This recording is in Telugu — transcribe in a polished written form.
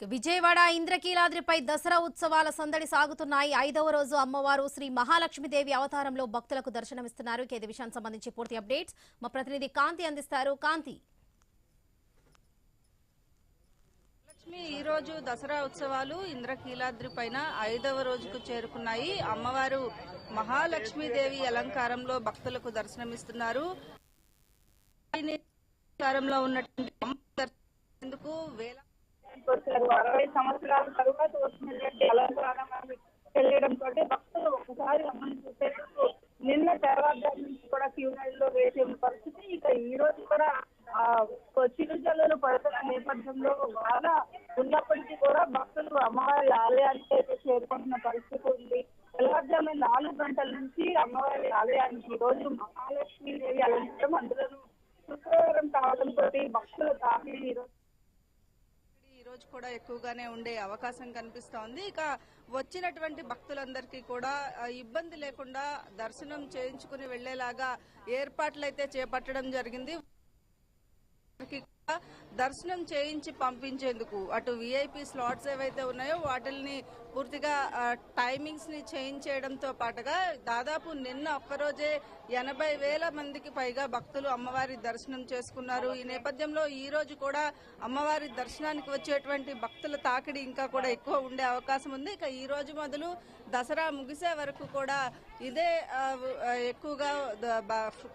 విజయవాడ ఇంద్రకీలాద్రిపై దసరా ఉత్సవాల సందడి సాగుతున్నాయి. 5వ రోజు అమ్మవారు శ్రీ మహాలక్ష్మీదేవి అవతారంలో భక్తులకు దర్శనమిస్తున్నారు. ఈ విషయానికి సంబంధించి పూర్తి అప్డేట్స్ మా ప్రతినిధి కాంతి అందిస్తారు. కాంతి, ఈ రోజు దసరా ఉత్సవాలు ఇంద్రకీలాద్రి పైన 5వ రోజుకు చేరుకున్నాయి. అమ్మవారు మహాలక్ష్మీదేవి అలంకారంలో భక్తులకు దర్శనమిస్తున్నారు. అలంకారంలో ఉన్నటువంటి దర్శనందుకు వేల 60 సంవత్సరాల తరువాత వచ్చినటువంటి అలంకారం తెలియడంతో భక్తులు ఒకసారి గమనించేందుకు నిన్న తెల్లవారుజాము నుంచి కూడా క్యూ లైన్ లో వేసే పరిస్థితి. ఇక ఈ రోజు కూడా చిరుజల్లులు పడుతున్న నేపథ్యంలో బాగా ఉన్నప్పటికీ కూడా భక్తులు అమ్మవారి ఆలయానికి అయితే చేరుకుంటున్న పరిస్థితి ఉంది. తెల్లవారుజాము 4 గంటల నుంచి అమ్మవారి ఆలయానికి ఈ రోజు మహాలక్ష్మీదేవి అలంకారం, అందులో శుక్రవారం కావడంతో భక్తులు తాకిడి ఈ రోజు కూడా ఎక్కువగానే ఉండే అవకాశం కనిపిస్తోంది. ఇక వచ్చినటువంటి భక్తులందరికీ కూడా ఇబ్బంది లేకుండా దర్శనం చేయించుకుని వెళ్లేలాగా ఏర్పాట్లయితే చేపట్టడం జరిగింది. దర్శనం చేయించి పంపించేందుకు అటు విఐపి స్లాట్స్ ఏవైతే ఉన్నాయో వాటిని పూర్తిగా టైమింగ్స్ ని చేంజ్ చేయడంతో పాటుగా దాదాపు నిన్న ఒక్కరోజే 80,000 మందికి పైగా భక్తులు అమ్మవారి దర్శనం చేసుకున్నారు. ఈ నేపథ్యంలో ఈ రోజు కూడా అమ్మవారి దర్శనానికి వచ్చేటువంటి భక్తుల తాకిడి ఇంకా కూడా ఎక్కువ ఉండే అవకాశం ఉంది. ఇక ఈ రోజు మొదలు దసరా ముగిసే వరకు కూడా ఇదే ఎక్కువగా